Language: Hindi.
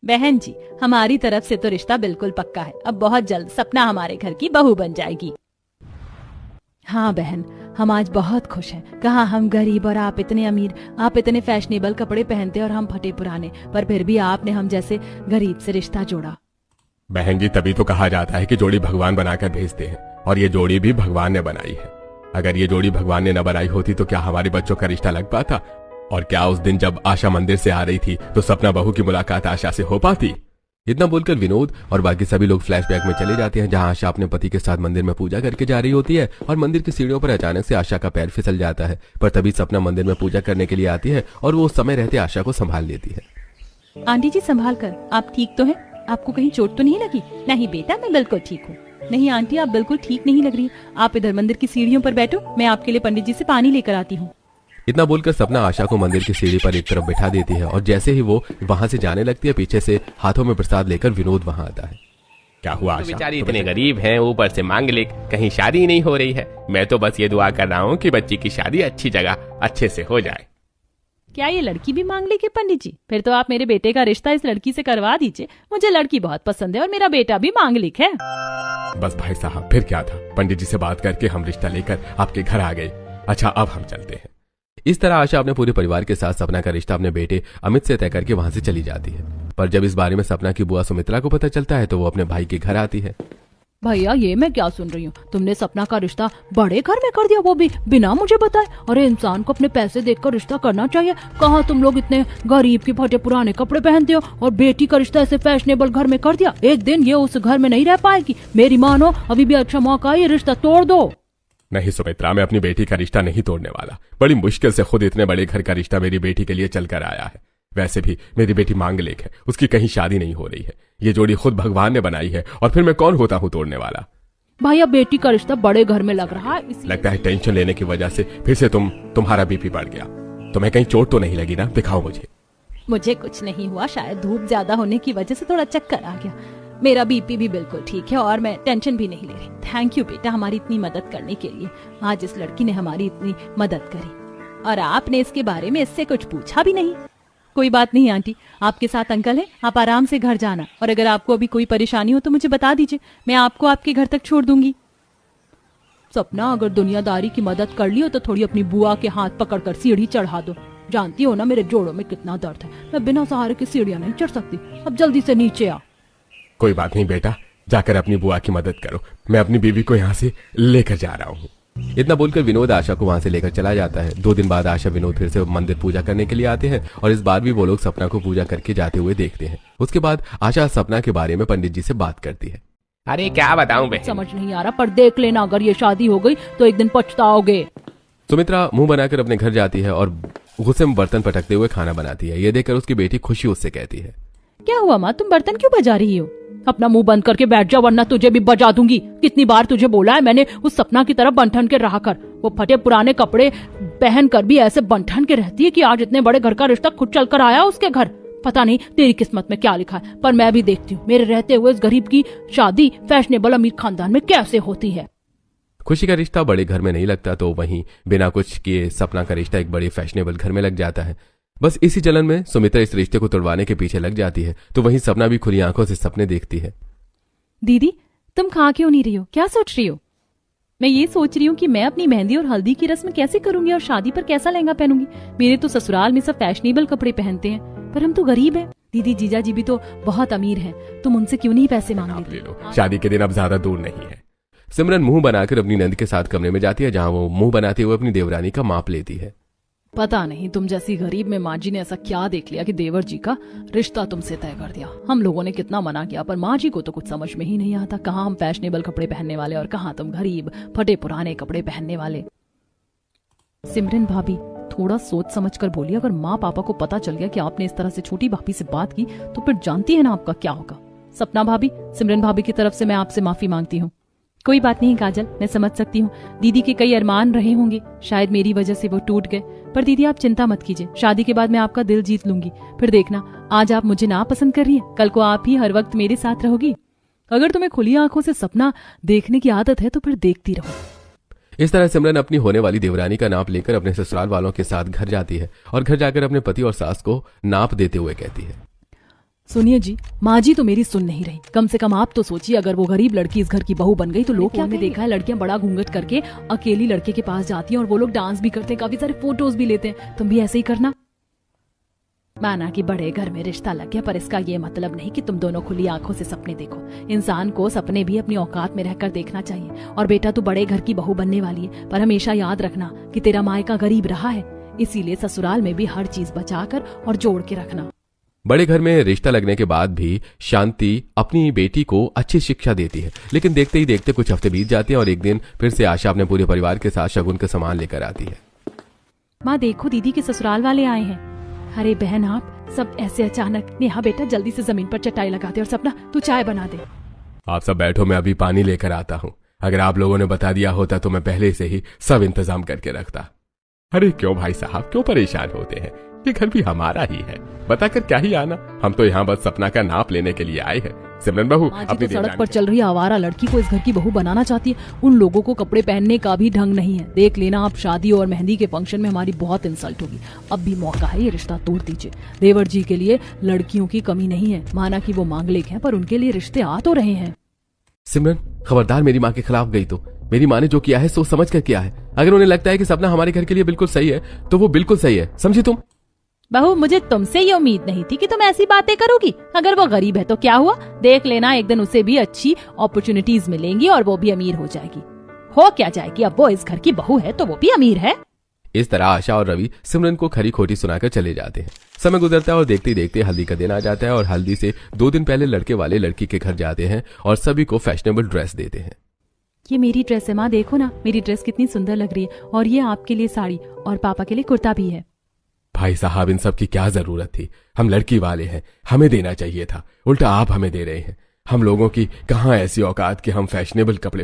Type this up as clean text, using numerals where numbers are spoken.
बहन जी, हमारी तरफ से तो रिश्ता बिल्कुल पक्का है। अब बहुत जल्द सपना हमारे घर की बहू बन जाएगी। हाँ बहन, हम आज बहुत खुश हैं। कहाँ हम गरीब और आप इतने अमीर, आप इतने फैशनेबल कपड़े पहनते और हम फटे पुराने, पर फिर भी आपने हम जैसे गरीब से रिश्ता जोड़ा। बहन जी, तभी तो कहा जाता है कि जोड़ी भगवान बनाकर भेजते हैं, और ये जोड़ी भी भगवान ने बनाई है। अगर ये जोड़ी भगवान ने न बनाई होती तो क्या हमारे बच्चों का रिश्ता लग पाता? और क्या उस दिन जब आशा मंदिर से आ रही थी तो सपना बहू की मुलाकात आशा से हो पाती? इतना बोलकर विनोद और बाकी सभी लोग फ्लैशबैक में चले जाते हैं, जहां आशा अपने पति के साथ मंदिर में पूजा करके जा रही होती है और मंदिर की सीढ़ियों पर अचानक से आशा का पैर फिसल जाता है। पर तभी सपना मंदिर में पूजा करने के लिए आती है और वो उस समय रहते आशा को संभाल लेती है। आंटी जी संभाल कर, आप ठीक तो हैं? आपको कहीं चोट तो नहीं लगी? नहीं बेटा, मैं बिल्कुल ठीक हूँ। नहीं आंटी, आप बिल्कुल ठीक नहीं लग रही। आप इधर मंदिर की सीढ़ियों पर बैठो, मैं आपके लिए पंडित जी से पानी लेकर आती हूँ। इतना बोलकर सपना आशा को मंदिर की सीढ़ी पर एक तरफ बिठा देती है और जैसे ही वो वहां से जाने लगती है, पीछे से हाथों में प्रसाद लेकर विनोद वहां आता है। क्या हुआ आशा? बेचारी इतने गरीब हैं, ऊपर से मांग ले, कहीं शादी नहीं हो रही है। मैं तो बस ये दुआ कर रहा हूँ कि बच्ची की शादी अच्छी जगह अच्छे से हो जाए। क्या ये लड़की भी मांग लेगी पंडित जी? फिर तो आप मेरे बेटे का रिश्ता इस लड़की से करवा दीजिए। मुझे लड़की बहुत पसंद है और मेरा बेटा भी मांगलिक है। बस भाई साहब, फिर क्या था? पंडित जी से बात करके हम रिश्ता लेकर आपके घर आ गए। अच्छा, अब हम चलते हैं। इस तरह आशा अपने पूरे परिवार के साथ सपना का रिश्ता अपने बेटे अमित से तय करके वहां से चली जाती है। पर जब इस बारे में सपना की बुआ सुमित्रा को पता चलता है तो वो अपने भाई के घर आती है। भैया, ये मैं क्या सुन रही हूँ? तुमने सपना का रिश्ता बड़े घर में कर दिया, वो भी बिना मुझे बताए। अरे इंसान को अपने पैसे देखकर रिश्ता करना चाहिए। कहाँ तुम लोग इतने गरीब के फटे पुराने कपड़े पहनते हो और बेटी का रिश्ता ऐसे फैशनेबल घर में कर दिया। एक दिन ये उस घर में नहीं रह पाएगी। मेरी मानो, अभी भी अच्छा मौका है, ये रिश्ता तोड़ दो। नहीं सुमित्रा, मैं अपनी बेटी का रिश्ता नहीं तोड़ने वाला। बड़ी मुश्किल से खुद इतने बड़े घर का रिश्ता मेरी बेटी के लिए चलकर आया है। वैसे भी मेरी बेटी मांगलिक है, उसकी कहीं शादी नहीं हो रही है। ये जोड़ी खुद भगवान ने बनाई है और फिर मैं कौन होता हूँ तोड़ने वाला? भैया, बेटी का रिश्ता बड़े घर में लग रहा है। लगता है टेंशन लेने की वजह से फिर से तुम्हारा बीपी बढ़ गया। तुम्हें कहीं चोट तो नहीं लगी ना? दिखाओ मुझे। मुझे कुछ नहीं हुआ, शायद धूप ज्यादा होने की वजह से थोड़ा चक्कर आ गया। मेरा बीपी भी बिल्कुल ठीक है और मैं टेंशन भी नहीं ले रही। थैंक यू बेटा, हमारी इतनी मदद करने के लिए। आज इस लड़की ने हमारी इतनी मदद करी और आपने इसके बारे में इससे कुछ पूछा भी नहीं। कोई बात नहीं आंटी, आपके साथ अंकल है, आप आराम से घर जाना। और अगर आपको अभी कोई परेशानी हो तो मुझे बता दीजिए, मैं आपको आपके घर तक छोड़ दूंगी। सपना, अगर दुनियादारी की मदद कर ली हो तो थोड़ी अपनी बुआ के हाथ पकड़कर सीढ़ी चढ़ा दो। जानती हो ना मेरे जोड़ों में कितना दर्द है, मैं बिना सहारे की सीढ़ियां नहीं चढ़ सकती। अब जल्दी से नीचे आ। कोई बात नहीं बेटा, जाकर अपनी बुआ की मदद करो। मैं अपनी बीवी को यहाँ से लेकर जा रहा हूँ। इतना बोलकर विनोद आशा को वहां से लेकर चला जाता है। 2 दिन बाद आशा विनोद फिर से मंदिर पूजा करने के लिए आते हैं और इस बार भी वो लोग सपना को पूजा करके जाते हुए देखते हैं। उसके बाद आशा सपना के बारे में पंडित जी से बात करती है। अरे क्या बताऊं बहन, समझ नहीं आ रहा, पर देख लेना, अगर ये शादी हो गई तो एक दिन पछताओगे। सुमित्रा मुंह बनाकर अपने घर जाती है और गुस्से में बर्तन पटकते हुए खाना बनाती है। ये देखकर उसकी बेटी खुशी उससे कहती है, क्या हुआ माँ, तुम बर्तन क्यों बजा रही हो? अपना मुंह बंद करके बैठ जा, वरना तुझे भी बजा दूंगी। कितनी बार तुझे बोला है मैंने उस सपना की तरफ बंठन के रहा कर। वो फटे पुराने कपड़े पहन कर भी ऐसे बंठन के रहती है कि आज इतने बड़े घर का रिश्ता खुद चल कर आया उसके घर। पता नहीं तेरी किस्मत में क्या लिखा है, पर मैं भी देखती हूँ मेरे रहते हुए इस गरीब की शादी फैशनेबल अमीर खानदान में कैसे होती है। खुशी का रिश्ता बड़े घर में नहीं लगता तो वहीं बिना कुछ किए सपना का रिश्ता एक बड़े फैशनेबल घर में लग जाता है। बस इसी जलन में सुमित्रा इस रिश्ते को तोड़वाने के पीछे लग जाती है तो वहीं सपना भी खुली आंखों से सपने देखती है। दीदी, तुम खा क्यों नहीं रही हो? क्या सोच रही हो? मैं ये सोच रही हूँ कि मैं अपनी मेहंदी और हल्दी की रस्म कैसे करूंगी और शादी पर कैसा लहंगा पहनूंगी। मेरे तो ससुराल में सब फैशनेबल कपड़े पहनते हैं, पर हम तो गरीब हैं। दीदी जीजा जी भी तो बहुत अमीर हैं, तुम उनसे क्यों नहीं पैसे मांग ले लो। शादी के दिन अब ज्यादा दूर नहीं है। सिमरन मुंह बनाकर अपनी नंद के साथ कमरे में जाती है, जहाँ वो मुंह बनाते हुए अपनी देवरानी का माप लेती है। पता नहीं तुम जैसी गरीब में माँ जी ने ऐसा क्या देख लिया कि देवर जी का रिश्ता तुमसे तय कर दिया। हम लोगों ने कितना मना किया, पर माँ जी को तो कुछ समझ में ही नहीं आता। कहाँ हम फैशनेबल कपड़े पहनने वाले और कहाँ तुम गरीब फटे पुराने कपड़े पहनने वाले। सिमरन भाभी, थोड़ा सोच समझ कर बोलिए। अगर माँ पापा को पता चल गया कि आपने इस तरह से छोटी भाभी से बात की तो फिर जानती है ना आपका क्या होगा। सपना भाभी, सिमरन भाभी की तरफ से मैं आपसे माफी मांगती हूँ। कोई बात नहीं काजल, मैं समझ सकती हूँ। दीदी के कई अरमान रहे होंगे, शायद मेरी वजह से वो टूट गए। पर दीदी आप चिंता मत कीजिए, शादी के बाद मैं आपका दिल जीत लूंगी। फिर देखना, आज आप मुझे ना पसंद कर रही हैं, कल को आप ही हर वक्त मेरे साथ रहोगी। अगर तुम्हें खुली आंखों से सपना देखने की आदत है तो फिर देखती रहो। इस तरह सिमरन अपनी होने वाली देवरानी का नाप लेकर अपने ससुराल वालों के साथ घर जाती है और घर जाकर अपने पति और सास को नाप देते हुए कहती है, सुनिए जी, माँ जी तो मेरी सुन नहीं रही। कम से कम आप तो सोचिए, अगर वो गरीब लड़की इस घर की बहू बन गई तो लोग क्या देखा है, लड़कियां बड़ा घूंघट करके अकेली लड़के के पास जाती हैं और वो लोग डांस भी करते हैं, काफी सारे फोटोज भी लेते हैं। तुम भी ऐसे ही करना। माना कि बड़े घर में रिश्ता लग गया, पर इसका ये मतलब नहीं कि तुम दोनों खुली आंखों से सपने देखो। इंसान को सपने भी अपनी औकात में रहकर देखना चाहिए। और बेटा, तू बड़े घर की बहू बनने वाली है, पर हमेशा याद रखना कि तेरा मायका गरीब रहा है, इसीलिए ससुराल में भी हर चीज बचाकर और जोड़ के रखना। बड़े घर में रिश्ता लगने के बाद भी शांति अपनी बेटी को अच्छी शिक्षा देती है, लेकिन देखते ही देखते कुछ हफ्ते बीत जाते हैं और एक दिन फिर से आशा अपने पूरे परिवार के साथ शगुन के सामान लेकर आती है। माँ देखो, दीदी के ससुराल वाले आए हैं। अरे बहन, आप सब ऐसे अचानक। नेहा बेटा, जल्दी से जमीन पर चटाई लगा दे और सपना तू चाय बना दे। आप सब बैठो, मैं अभी पानी लेकर आता हूँ। अगर आप लोगों ने बता दिया होता तो मैं पहले से ही सब इंतजाम करके रखता। अरे क्यों भाई साहब, क्यों परेशान होते हैं? ये घर भी हमारा ही है, बताकर क्या ही आना। हम तो यहाँ बस सपना का नाप लेने के लिए आए हैं। सिमरन बहू अपनी सड़क पर चल रही आवारा लड़की को इस घर की बहू बनाना चाहती है। उन लोगों को कपड़े पहनने का भी ढंग नहीं है। देख लेना, आप शादी और मेहंदी के फंक्शन में हमारी बहुत इंसल्ट होगी। अब भी मौका है, ये रिश्ता तोड़ दीजिए। देवर जी के लिए लड़कियों की कमी नहीं है। माना कि वो मांगलिक हैं, पर उनके लिए रिश्ते आ तो रहे हैं। सिमरन खबरदार मेरी माँ के खिलाफ गई तो। मेरी माँ ने जो किया है सोच समझ कर किया है। अगर उन्हें लगता है कि सपना हमारे घर के लिए बिल्कुल सही है तो वो बिल्कुल सही है, समझी तुम? बहू, मुझे तुमसे ये उम्मीद नहीं थी कि तुम ऐसी बातें करोगी। अगर वो गरीब है तो क्या हुआ, देख लेना, एक दिन उसे भी अच्छी अपॉर्चुनिटीज मिलेंगी और वो भी अमीर हो जाएगी। हो क्या जाएगी, अब वो इस घर की बहू है तो वो भी अमीर है। इस तरह आशा और रवि सिमरन को खरी खोटी सुनाकर चले जाते हैं। समय गुजरता है और देखते ही देखते हल्दी का दिन आ जाता है और हल्दी से 2 दिन पहले लड़के वाले लड़की के घर जाते हैं और सभी को फैशनेबल ड्रेस देते हैं। ये मेरी ड्रेस है माँ, देखो ना मेरी ड्रेस कितनी सुंदर लग रही है, और ये आपके लिए साड़ी और पापा के लिए कुर्ता भी है। भाई साहब, इन सब की क्या जरूरत थी? हम लड़की वाले हैं, हमें देना चाहिए था। उल्टा आप हमें दे रहे हैं। हम लोगों की कहाँ ऐसी औकात कि हम फैशनेबल कपड़े